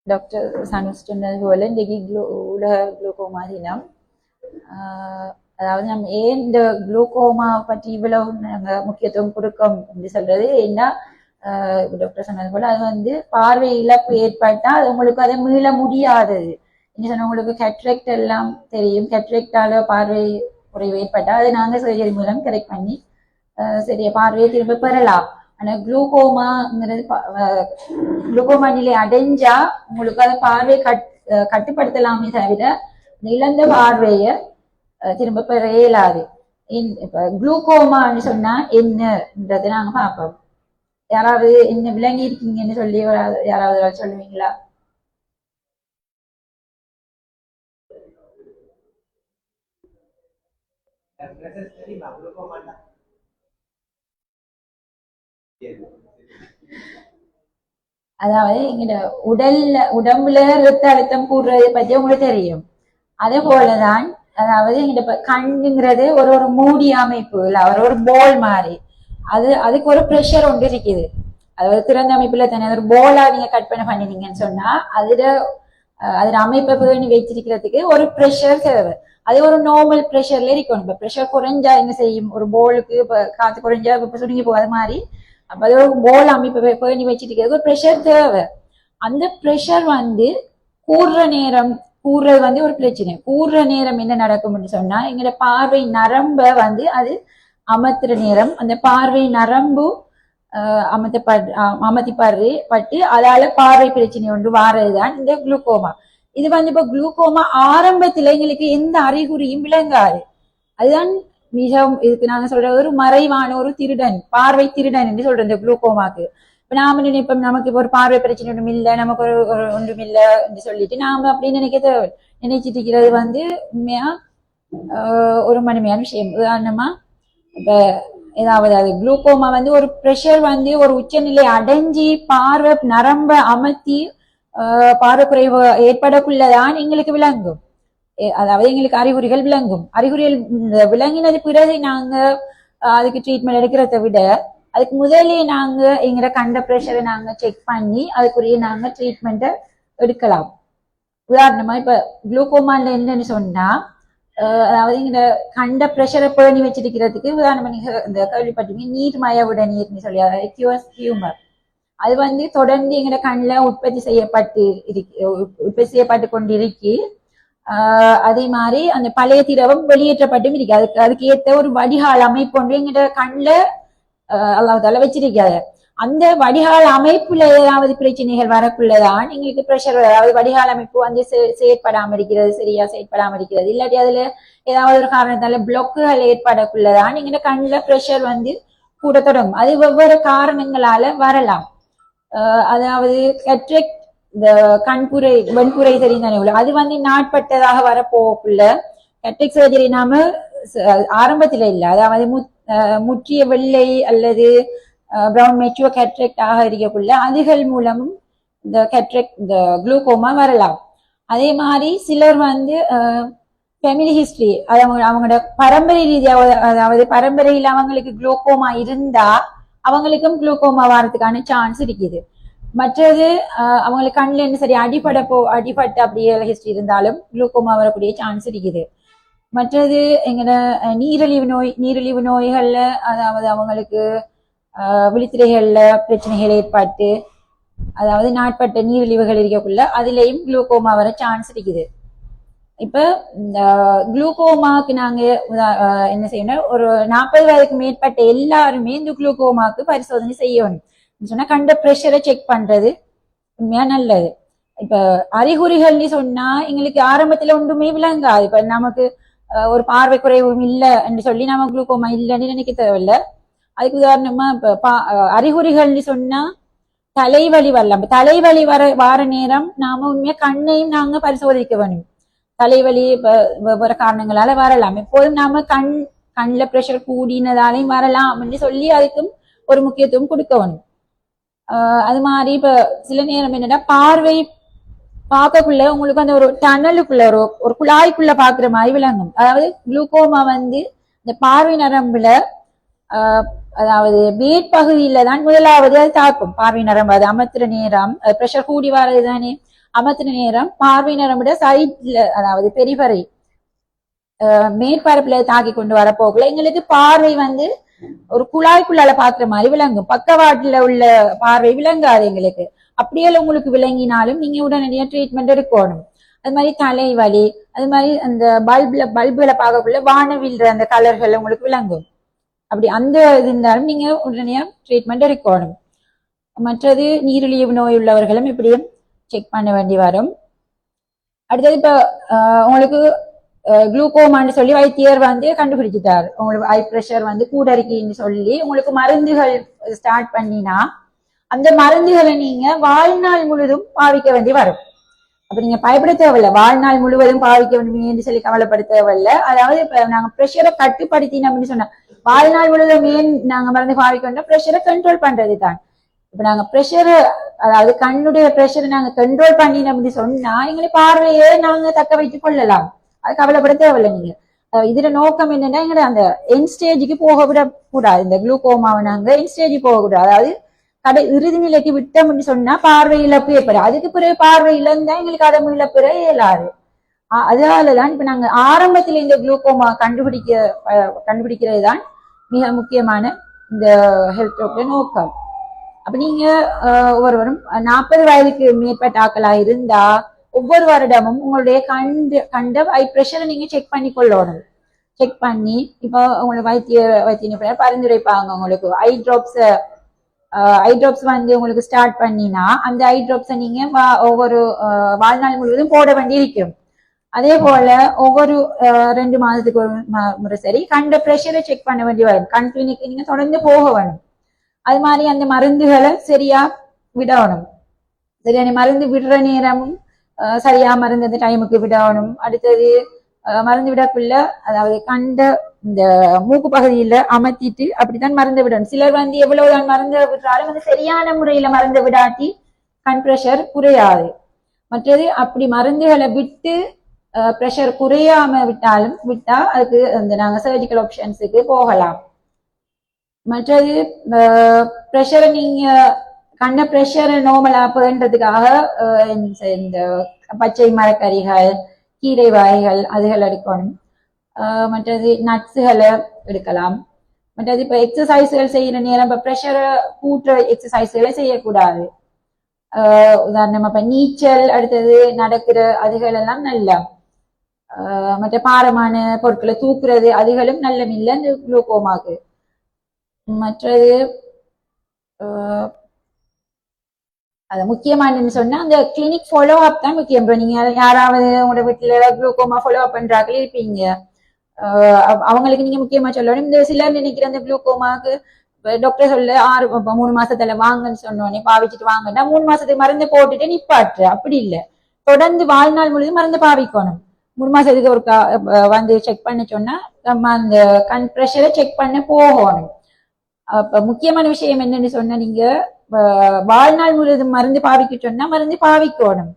Doctor சனுஸ் சொன்னது போல இன்றைக்கு உலக குளுக்கோமா தினம். அதாவது நம்ம ஏன் இந்த குளுக்கோமா பற்றி இவ்வளவு நாங்கள் முக்கியத்துவம் கொடுக்கோம் அப்படின்னு சொல்றது என்ன, டாக்டர் சொன்னது போல அது வந்து பார்வை இழப்பு ஏற்பட்டா அது உங்களுக்கு அதை மீள முடியாதது. என்ன சொன்ன, உங்களுக்கு கேட்ரெக்ட் எல்லாம் தெரியும். கேட்ரெக்டால பார்வை குறைவு ஏற்பட்டா அதை நாங்கள் சர்ஜரி மூலம் கரெக்ட் பண்ணி சரியா பார்வையை திரும்ப பெறலாம். ஆனா குளுக்கோமாங்கிறது குளுக்கோமா நிலை அடைஞ்சா உங்களுக்கு அதை பார்வை கட்டுப்படுத்தலாமே தவிர இழந்த பார்வைய திரும்ப பெற இயலாது. இப்ப குளுக்கோமான்னு சொன்னா என்னன்றதை நாங்க பார்ப்போம். யாராவது என்ன விளங்கி இருக்கீங்கன்னு சொல்லி யாராவது சொல்லுவீங்களா? அதாவது எங்க உடம்புல ரத்த அழுத்தம் கூடுறதை பத்தி உங்களுக்கு தெரியும். அதே போலதான் அதாவது எங்கிட்ட கண்ணுங்கிறது ஒரு ஒரு மூடி அமைப்பு இல்ல, ஒரு போல் மாதிரி. அதுக்கு ஒரு ப்ரெஷர் ஒன்று இருக்குது. அதாவது திறந்த அமைப்புல தானே ஒரு போலா நீங்க கற்பனை பண்ணினீங்கன்னு சொன்னா அதுல அமைப்பை பேணி வச்சிருக்கிறதுக்கு ஒரு ப்ரெஷர் தேவை. அது ஒரு நார்மல் ப்ரெஷர்ல இருக்கணும். இப்ப ப்ரெஷர் குறைஞ்சா என்ன செய்யும், ஒரு போலுக்கு இப்ப காத்து குறைஞ்சா இப்ப சுருங்கி போகாத மாதிரி அப்ப அது ஒரு போல் அமைப்பை பேணி வச்சிருக்கிறது ஒரு ப்ரெஷர் தேவை. அந்த ப்ரெஷர் வந்து கூடுற நேரம் கூடுறது வந்து ஒரு பிரச்சனை. கூடுற நேரம் என்ன நடக்கும்னு சொன்னா எங்களோட பார்வை நரம்ப வந்து அது அமர்த்துற நேரம் அந்த பார்வை நரம்பு பட்டு அதால பார்வை பிரச்சனை ஒன்று வாரதுதான் இந்த குளுக்கோமா. இது வந்து இப்ப குளுக்கோமா ஆரம்பத்துல எங்களுக்கு எந்த அறிகுறியும் விளங்காது. அதுதான் மிகவும் இதுக்கு நாங்க சொல்ற ஒரு மறைவான ஒரு திருடன், பார்வை திருடன் என்று சொல்றோம் இந்த குளுக்கோமாக்கு. இப்ப நாம நினைப்போம் நமக்கு இப்ப ஒரு பார்வை பிரச்சனை ஒன்றும் இல்லை, நமக்கு ஒரு ஒன்றும் இல்லை என்று சொல்லிட்டு நாம அப்படின்னு நினைச்சிட்டு இருக்கிறது வந்து உண்மையா ஒரு மணிமையான விஷயம். உதாரணமா இப்ப ஏதாவது அது குளுக்கோமா வந்து ஒரு ப்ரெஷர் வந்து ஒரு உச்சநிலை அடைஞ்சி பார்வை நரம்ப அமர்த்தி பார்வை குறைவு ஏற்படக்குள்ளதான் எங்களுக்கு விளங்கும். அதாவது எங்களுக்கு அறிகுறிகள் விளங்கும். அறிகுறிகள் விளங்கினது பிறகு நாங்க அதுக்கு ட்ரீட்மெண்ட் எடுக்கிறத விட அதுக்கு முதலே நாங்க எங்களோட கண்ட ப்ரெஷரை நாங்க செக் பண்ணி அதுக்குரிய நாங்க ட்ரீட்மெண்ட்டை எடுக்கலாம். உதாரணமா இப்ப குளுக்கோமால என்னன்னு சொன்னா அதாவது இந்த கண்ட ப்ரெஷரை பேணி வச்சிருக்கிறதுக்கு உதாரணமா நீங்க இந்த கேள்விப்பட்டீங்க நீர்மய விட நீர்னு சொல்லி எக்யூஸ் ஹியூமர். அது வந்து தொடர்ந்து எங்களோட கண்ணில் உற்பத்தி செய்யப்பட்டு கொண்டிருக்கு. அதே மாதிரி அந்த பழைய திரவம் வெளியேற்றப்பட்டும் இருக்கு. அதுக்கு ஏற்ற ஒரு வடிகால் அமைப்பு ஒன்று எங்கிட்ட கண்ணில் அல்லாஹ்தால வச்சிருக்காரு. அந்த வடிகால் அமைப்புல ஏதாவது பிரச்சனைகள் வரக்குள்ளதான் எங்களுக்கு ப்ரெஷர், அதாவது வடிகால் அமைப்பு வந்து செயற்படாம இருக்கிறது, சரியா செயற்படாம இருக்கிறது, இல்லாட்டி அதுல ஏதாவது ஒரு காரணத்தால பிளாக்குகள் ஏற்படக்குள்ளதான் எங்கிட்ட கண்ணில் ப்ரெஷர் வந்து கூட தொடங்கும். அது வெவ்வேறு காரணங்களால வரலாம். அதாவது கட்ரெக்ட் இந்த கண்புரை வெண்புரை தெரிந்தானே அது வந்து நாட்பட்டதாக வரப்போக்குள்ள கட்ரெக்ட் சர்ஜரி நாம ஆரம்பத்துல இல்லை, அதாவது முற்றிய வெள்ளை அல்லது பிரவுன் மெச்சுவ கேட்ரெக்ட் ஆக இருக்கக்குள்ள அதுகள் மூலமும் இந்த கேட்ரெக்ட் இந்த குளுக்கோமா வரலாம். அதே மாதிரி சிலர் வந்து ஃபேமிலி ஹிஸ்டரி, அவங்களோட பரம்பரை ரீதியாக, அதாவது பரம்பரையில் அவங்களுக்கு குளுக்கோமா இருந்தா அவங்களுக்கும் குளுக்கோமா வரதுக்கான சான்ஸ் இருக்குது. மற்றது அவங்களுக்கு கண்ணில் என்ன சரி அடிபட்டு அப்படியே ஹிஸ்டரி இருந்தாலும் குளுக்கோமா வரக்கூடிய சான்ஸ் இருக்குது. மற்றது எங்கட நீரிழிவு நோய்கள்ல, அதாவது அவங்களுக்கு விழித்திரைகள்ல பிரச்சனைகள் ஏற்பட்டு அதாவது நாட்பட்ட நீரிழிவுகள் இருக்கக்குள்ள அதுலேயும் குளுக்கோமா வர சான்ஸ் இருக்குது. இப்ப இந்த குளுக்கோமாக்கு நாங்க என்ன செய்யணும், ஒரு 40 வயதுக்கு மேற்பட்ட எல்லாருமே இந்த குளுக்கோமாக்கு பரிசோதனை செய்யணும் சொன்னா கண்ட ப்ரெஷரை செக் பண்றது உண்மையா நல்லது. இப்ப அறிகுறிகள்னு சொன்னா எங்களுக்கு ஆரம்பத்துல ஒன்றுமே விளங்காது. இப்ப நமக்கு ஒரு பார்வை குறைவும் இல்லை என்று சொல்லி நம்ம குளுக்கோமா இல்லைன்னு நினைக்க தேவையில்லை. அதுக்கு உதாரணமா இப்ப அறிகுறிகள்னு சொன்னா தலைவலி வரலாம். தலைவலி வார நேரம் நாம உண்மையா கண்ணையும் நாங்க பரிசோதிக்க வேணும். தலைவலி வெவ்வேறு காரணங்களால வரலாம். எப்போதும் நாம கண்ல ப்ரெஷர் கூடினதாலையும் வரலாம் அப்படின்னு சொல்லி அதுக்கும் ஒரு முக்கியத்துவம் கொடுக்க வேணும். அது மாதிரி இப்ப சில நேரம் என்னன்னா பார்வை பார்க்கக்குள்ள உங்களுக்கு அந்த ஒரு டனலுக்குள்ள ஒரு குழாய்க்குள்ள பாக்குற மாதிரி விளங்கும். அதாவது குளுக்கோமா வந்து இந்த பார்வை நரம்புல அதாவது வேட்பகுதியில தான் முதலாவது அது தாக்கும். பார்வை நரம்பு அது அமர்த்துற நேரம் ப்ரெஷர் கூடி வர்றது தானே, அமர்த்தின நேரம் பார்வை நேரம் விட சைட்ல, அதாவது பெரிபறை மேற்பரப்புல தாக்கி கொண்டு வர போகல எங்களுக்கு பார்வை வந்து ஒரு குழாய்க்குள்ளால பாக்குற மாதிரி விளங்கும். பக்கவாட்டுல உள்ள பார்வை விளங்காது எங்களுக்கு. அப்படியே உங்களுக்கு விளங்கினாலும் நீங்க உடனடியா ட்ரீட்மெண்ட் எடுக்கணும். அது மாதிரி தலைவலி, அது மாதிரி அந்த பல்புகளை பார்க்கக்குள்ள வானவில்ற அந்த கலர்கள் உங்களுக்கு விளங்கும். அப்படி அந்த இது இருந்தாலும் நீங்க உடனடியா ட்ரீட்மெண்ட் எடுக்கணும். மற்றது நீரிழிவு நோய் உள்ளவர்களும் இப்படியும் செக் பண்ண வேண்டி வரும். அடுத்தது இப்ப உங்களுக்கு குளுக்கோமான்னு சொல்லி வைத்தியர் வந்து கண்டுபிடிச்சிட்டார். உங்களுக்கு ஹை பிரஷர் வந்து கூட இருக்குன்னு சொல்லி உங்களுக்கு மருந்துகள் ஸ்டார்ட் பண்ணினா அந்த மருந்துகளை நீங்க வாழ்நாள் முழுதும் பாவிக்க வேண்டி வரும். அப்ப நீங்க பயப்பட தேவையில்ல, வாழ்நாள் முழுவதும் பாவிக்க வேண்டுமே சொல்லி கவலைப்பட தேவையில்ல. அதாவது இப்ப நாங்க பிரஷரை கட்டுப்படுத்தினோம்னு சொன்னா வாழ்நாள் முழுவதும் ஏன் நாங்க மருந்து பாவிக்க வேண்டாம், பிரஷரை கண்ட்ரோல் பண்றது தான். இப்ப நாங்க பிரஷர், அதாவது கண்ணுடைய பிரஷரை நாங்க கண்ட்ரோல் பண்ணினோம் அப்படின்னு சொன்னா எங்களை பார்வையே நாங்க தக்க வைத்துக் கொள்ளலாம். அது கவலைப்பட தேவையில்லை. நீங்க இதுல நோக்கம் என்னன்னா எங்களை அந்த என் ஸ்டேஜுக்கு போக விட கூடாது. இந்த குளுக்கோமாவை நாங்க என் ஸ்டேஜுக்கு போக கூடாது. அதாவது இறுதி நிலைக்கு விட்டோம் அப்படின்னு சொன்னா பார்வை இழப்பு ஏற்படும். அதுக்கு பிறகு பார்வை இழந்தா எங்களுக்கு அதை இழப்புற இயலாது. அதனாலதான் இப்ப நாங்க ஆரம்பத்துல இந்த குளுக்கோமா கண்டுபிடிக்கிறது தான் மிக முக்கியமான இந்த ஹெல்த் நோக்கம். அப்ப நீங்க ஒவ்வொருவரும் 40 வயதுக்கு மேற்பட்ட ஆக்களா இருந்தா ஒவ்வொரு வருடமும் உங்களுடைய கண்ட ஐ பிரஷரை நீங்க செக் பண்ணி கொள்ளணும். செக் பண்ணி இப்போ உங்களை வைத்திய பரிந்துரைப்பாங்க. உங்களுக்கு ஐ ட்ராப்ஸ் வந்து உங்களுக்கு ஸ்டார்ட் பண்ணினா அந்த ஐ ட்ராப்ஸை நீங்க ஒவ்வொரு வாழ்நாள் முழுவதும் போட வேண்டி இருக்கும். அதே போல ஒவ்வொரு 2 மாதத்துக்கு ஒரு முறை சரி கண்ட பிரஷரை செக் பண்ண வேண்டி வரும். கண் கிளினிக்கு நீங்க தொடர்ந்து போக வேணும். அது மாதிரி அந்த மருந்துகளை சரியா விடணும். சரியான மருந்து விடுற நேரமும் சரியா மருந்து அந்த டைமுக்கு விடணும். அடுத்தது மருந்து விடக்குள்ள, அதாவது கண்ட இந்த மூக்கு பகுதியில அமர்த்திட்டு அப்படித்தான் மருந்து விடணும். சிலர் வந்து எவ்வளவுதான் மருந்து விடுறாலும் வந்து சரியான முறையில மருந்து விடாட்டி கண் பிரஷர் குறையாது. மற்றது அப்படி மருந்துகளை விட்டு பிரஷர் குறையாம விட்டா அதுக்கு அந்த நாங்க சர்ஜிக்கல் ஆப்ஷன்ஸுக்கு போகலாம். மற்றது பிரஷரை நீங்க கண்ண பிரஷரை நார்மலா பேன்றதுக்காக இந்த பச்சை மரக்கறிகள், கீரை வகைகள் அதுகள் எடுக்கணும். மற்றது நட்ஸுகளை எடுக்கலாம். மற்றது இப்ப எக்ஸசைஸ்கள் செய்யற நேரம் இப்ப பிரஷரை கூட்டுற எக்ஸசைஸ்களை செய்யக்கூடாது. உதாரணமா இப்ப நீச்சல், அடுத்தது நடக்கிற அதுகள் எல்லாம் நல்ல. மற்ற பாரமான பொருட்களை தூக்குறது அதுகளும் நல்ல இல்லை இந்த குளுக்கோமாக்கு. மற்றது அது முக்கியமானு சொன்னா அந்த கிளினிக் ஃபாலோ அப் தான் முக்கியம். இப்போ நீங்க யாராவது உங்களோட வீட்டுல குளுக்கோமா ஃபாலோ அப் பண்றாங்களே இருப்பீங்க, அவங்களுக்கு நீங்க முக்கியமா சொல்லணும். இந்த சிலர் நினைக்கிற அந்த குளுக்கோமாக்கு டாக்டர் சொல்ல 3 மாசத்துல வாங்கன்னு சொன்னோடனே பாவிச்சுட்டு வாங்கன்னா 3 மாசத்துக்கு மருந்து போட்டுட்டு நிப்பாட்டு. அப்படி இல்லை, தொடர்ந்து வாழ்நாள் முழுவதும் மருந்து பாவிக்கணும். 3 மாசத்துக்கு ஒரு வந்து செக் பண்ண சொன்னா நம்ம அந்த கண் பிரஷரை செக் பண்ண போகணும். அப்ப முக்கியமான விஷயம் என்னன்னு சொன்னா நீங்க வாழ்நாள் முழுவதும் மருந்து பாவிக்க சொன்னா மருந்து பாவிக்கணும்.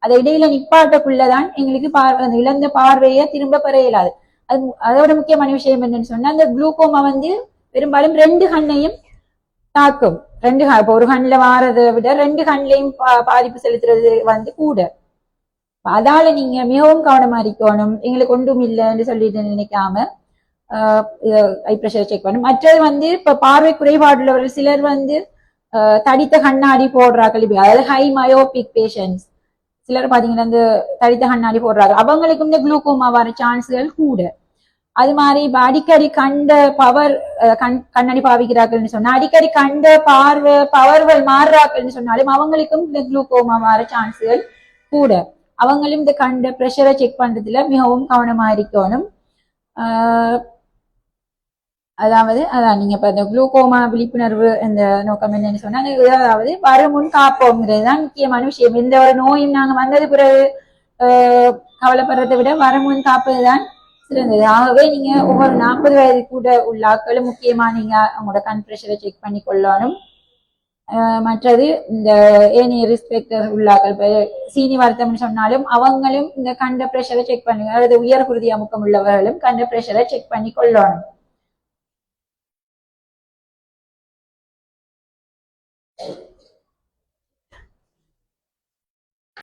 அதை இடையில நிப்பாட்டக்குள்ளதான் எங்களுக்கு இழந்த பார்வையை திரும்ப பெற இயலாது. அதோட முக்கியமான விஷயம் என்னன்னு சொன்னா அந்த குளுக்கோமா வந்து பெரும்பாலும் 2 கண்ணையும் தாக்கும். இப்போ ஒரு கண்ணுல வாரதை விட 2 கண்ணையும் பாதிப்பு செலுத்துறது வந்து கூட. அதால நீங்க மிகவும் கவனமா இருக்கணும். எங்களுக்கு ஒன்றும் இல்லைன்னு சொல்லிட்டு நினைக்காம ஐ பிரஷர் செக் பண்ணும். மற்றது வந்து இப்ப பார்வை குறைபாடு உள்ளவர்கள் சிலர் வந்து தடித்த கண்ணாடி போடுறார்கள். அதாவது ஹை மயோபிக் பேஷன்ஸ் சிலர் பாத்தீங்கன்னா இந்த தடித்த கண்ணாடி போடுறாங்க. அவங்களுக்கும் இந்த குளுக்கோமா வர சான்ஸ்கள் கூட. அது மாதிரி இப்ப அடிக்கடி கண்ட கண்ணாடி பாவிக்கிறார்கள்னு சொன்னா அடிக்கடி கண்ட பவர்கள் மாறுறார்கள்னு சொன்னாலும் அவங்களுக்கும் இந்த குளுக்கோமா வர சான்ஸ்கள் கூட. அவங்களும் இந்த கண்ட பிரஷரை செக் பண்றதுல மிகவும் கவனமா இருக்கணும். அதாவது அதான் நீங்க இப்ப இந்த குளுக்கோமா விழிப்புணர்வு இந்த நோக்கம் என்னன்னு சொன்னா அதாவது வருமுன் காப்போங்கிறது தான் முக்கியமான விஷயம். எந்த ஒரு நோயும் நாங்க வந்தது பிறகு கவலைப்படுறதை விட வருமுன் காப்பதுதான் சிறந்தது. ஆகவே நீங்க ஒவ்வொரு 40 வயது கூட உள்ள ஆட்களும் முக்கியமா நீங்க உங்களோட கண் பிரஷரை செக் பண்ணி கொள்ளணும். மற்றது இந்த ஏனைய ரிஸ்பெக்டர் உள்ளாக்கள் சீனி வருத்தம்னு சொன்னாலும் அவங்களும் இந்த கண்ட பிரஷரை செக் பண்ணுங்க. அதாவது உயர் குருதி அமுக்கம் உள்ளவர்களும் கண்ட பிரஷரை செக் பண்ணி கொள்ளணும்.